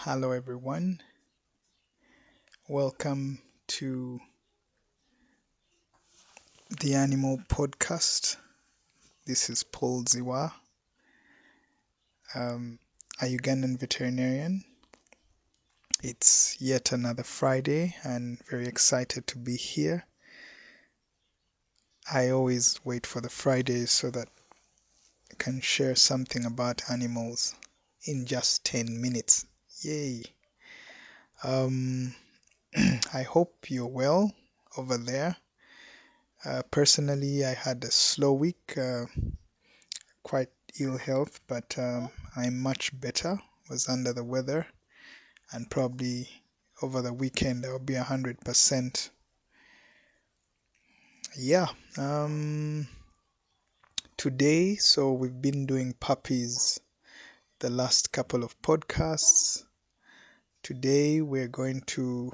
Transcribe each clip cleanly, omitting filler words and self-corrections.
Hello, everyone. Welcome to the Animal Podcast. This is Paul Ziwa, a Ugandan veterinarian. It's yet another Friday and very excited to be here. I always wait for the Fridays so that I can share something about animals in just 10 minutes. Yay! Um, I hope you're well over there. Personally, I had a slow week. Quite ill health, but I'm much better. Was under the weather, and probably over the weekend I'll be 100%. Yeah. Today, so we've been doing puppies the last couple of podcasts. Today we're going to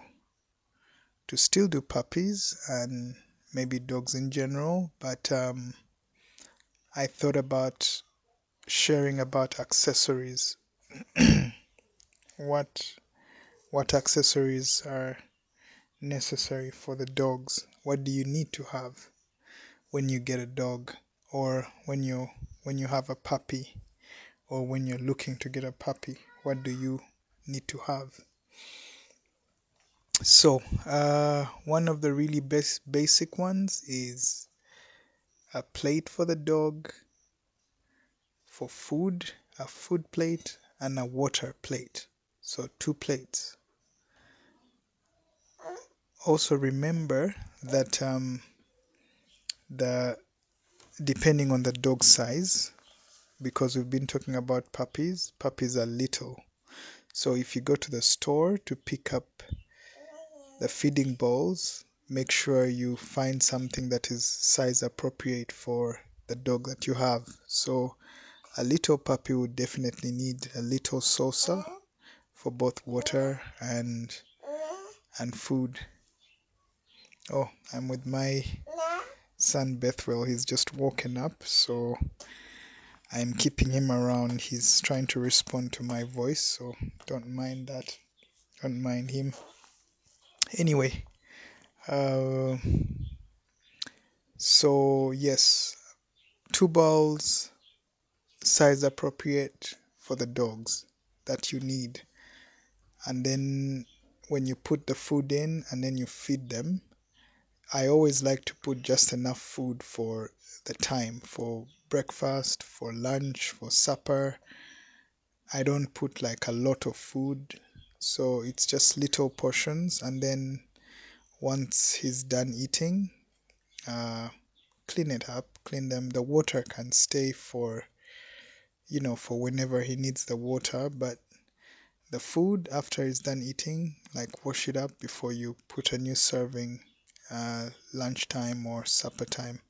still do puppies and maybe dogs in general, but I thought about sharing about accessories. what what accessories are necessary for the dogs? What do you need to have when you get a dog, or when you have a puppy, or when you're looking to get a puppy? What do you need to have? So, one of the really basic ones is a plate for the dog for food, a food plate, and a water plate. So, two plates. Also, remember that the depending on the dog size, because we've been talking about puppies, puppies are little. So if you go to the store to pick up the feeding bowls, make sure you find something that is size appropriate for the dog that you have. So a little puppy would definitely need a little saucer for both water and food. Oh, I'm with my son Bethwell. He's just woken up, so I'm keeping him around. He's trying to respond to my voice, so don't mind that. Don't mind him. Anyway, uh, so yes, two bowls, size appropriate for the dogs that you need. And then when you put the food in and then you feed them, I always like to put just enough food for the time, for breakfast, for lunch, for supper. I don't put like a lot of food, so it's just little portions. And then once he's done eating, uh, clean it up, clean them. The water can stay for, for whenever he needs the water, but the food after he's done eating, like wash it up before you put a new serving, lunchtime or supper time.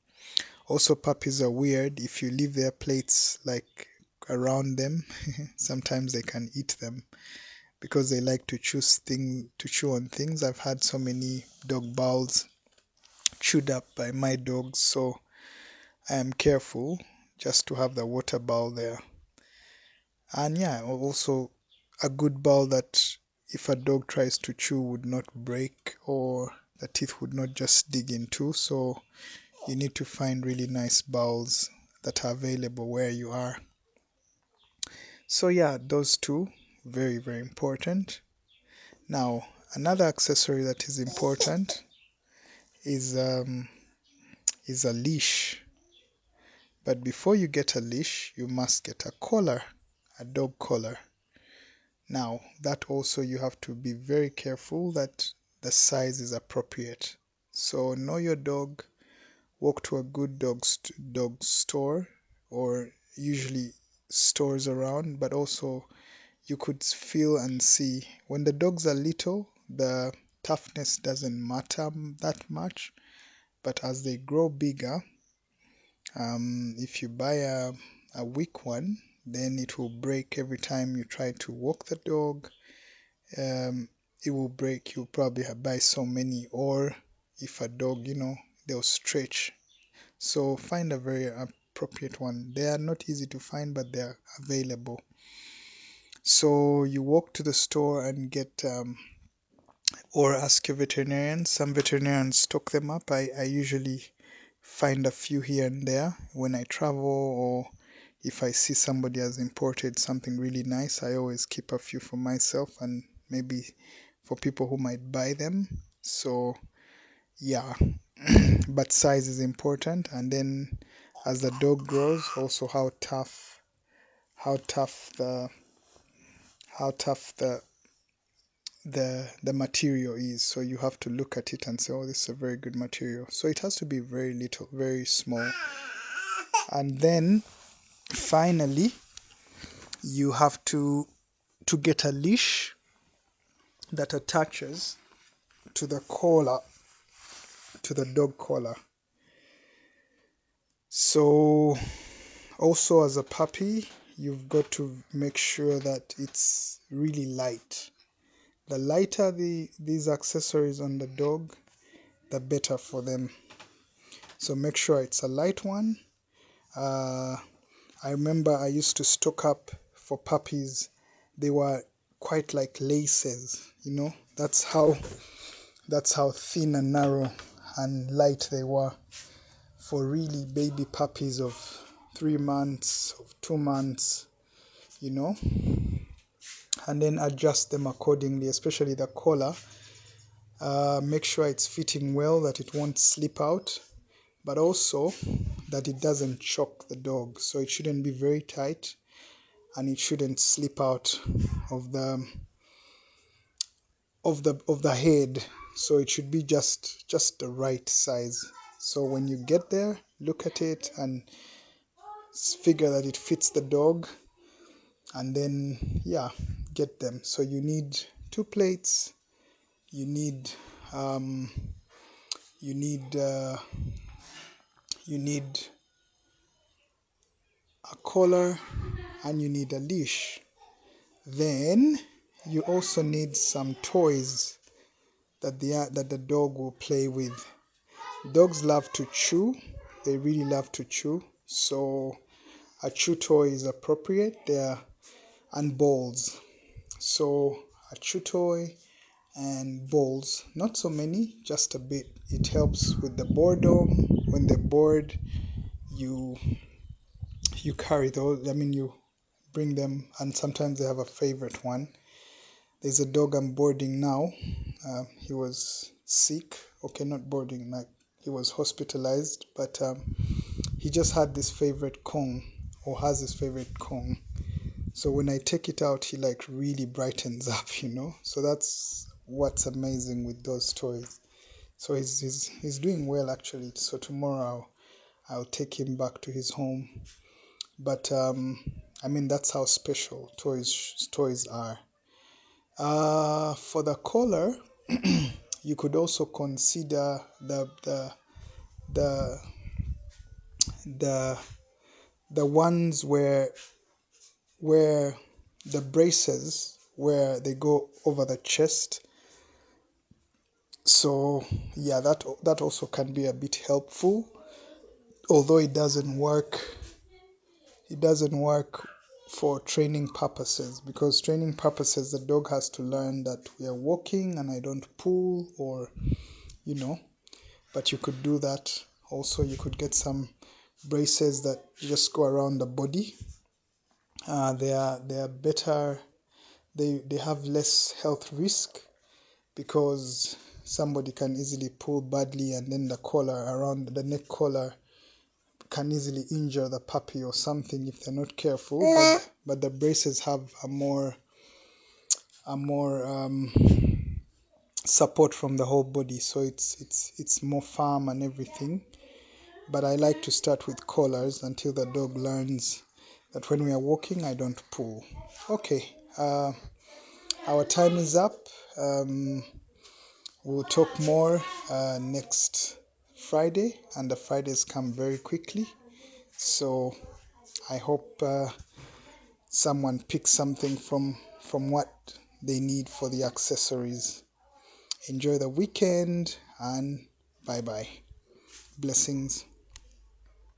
Also, puppies are weird. If you leave their plates like around them, sometimes they can eat them because they like to chew on things. I've had so many dog bowls chewed up by my dogs, so I am careful just to have the water bowl there. And yeah, also a good bowl that if a dog tries to chew would not break or the teeth would not just dig into. So you need to find really nice bowls that are available where you are. So yeah, those two, very, very important. Now, another accessory that is important is is a leash. But before you get a leash, you must get a collar, a dog collar. Now, that also you have to be very careful that the size is appropriate. So know your dog, walk to a good dog store, or usually stores around, but also you could feel and see when the dogs are little, the toughness doesn't matter that much, but as they grow bigger, if you buy a weak one, then it will break every time you try to walk the dog. It will break. You'll probably buy so many, or if a dog, they'll stretch. So find a very appropriate one. They are not easy to find, but they are available. So you walk to the store and get or ask your veterinarian. Some veterinarians stock them up. I usually find a few here and there when I travel, or if I see somebody has imported something really nice, I always keep a few for myself and maybe for people who might buy them. So yeah, but size is important. And then as the dog grows, also how tough the how tough the material is. So you have to look at it and say, oh, this is a very good material. So it has to be very little, very small. And then finally you have to get a leash that attaches to the collar, to the dog collar. So also as a puppy, you've got to make sure that it's really light. The lighter these accessories on the dog, the better for them. So make sure it's a light one. I remember I used to stock up for puppies. They were quite like laces, you know. That's how thin and narrow and light they were for really baby puppies of 3 months, of 2 months, you know. And then adjust them accordingly, especially the collar. Make sure it's fitting well, that it won't slip out, but also that it doesn't choke the dog. So it shouldn't be very tight and it shouldn't slip out of the head. So it should be just the right size. So when you get there, look at it and figure that it fits the dog, and then yeah, get them. So you need 2 plates, you need um, you need you need a collar, and you need a leash. Then you also need some toys that the dog will play with. Dogs love to chew. They really love to chew. So a chew toy is appropriate there, and balls. So a chew toy and balls, not so many, just a bit. It helps with the boredom. When they're bored, you carry those. I mean, you bring them, and sometimes they have a favorite one. There's a dog I'm boarding now. He was sick. Okay, not boarding, like he was hospitalized, but he just had this favorite Kong, or has his favorite Kong. So when I take it out, he like really brightens up, you know. So that's what's amazing with those toys. So he's doing well actually. So tomorrow I'll take him back to his home. But I mean, that's how special toys are. For the collar, you could also consider the the the ones where the braces, where they go over the chest. So yeah, that also can be a bit helpful, although it doesn't work for training purposes, because training purposes the dog has to learn that we are walking and I don't pull, or you know. But you could do that. Also, you could get some braces that just go around the body. They are better. They have less health risk, because somebody can easily pull badly, and then the collar, around the neck collar, can easily injure the puppy or something if they're not careful. But the braces have a more support from the whole body, so it's more firm and everything. But I like to start with collars until the dog learns that when we are walking, I don't pull. Okay, our time is up. We'll talk more next Friday, and the Fridays come very quickly. So I hope someone picks something from what they need for the accessories. Enjoy the weekend, and bye bye. Blessings.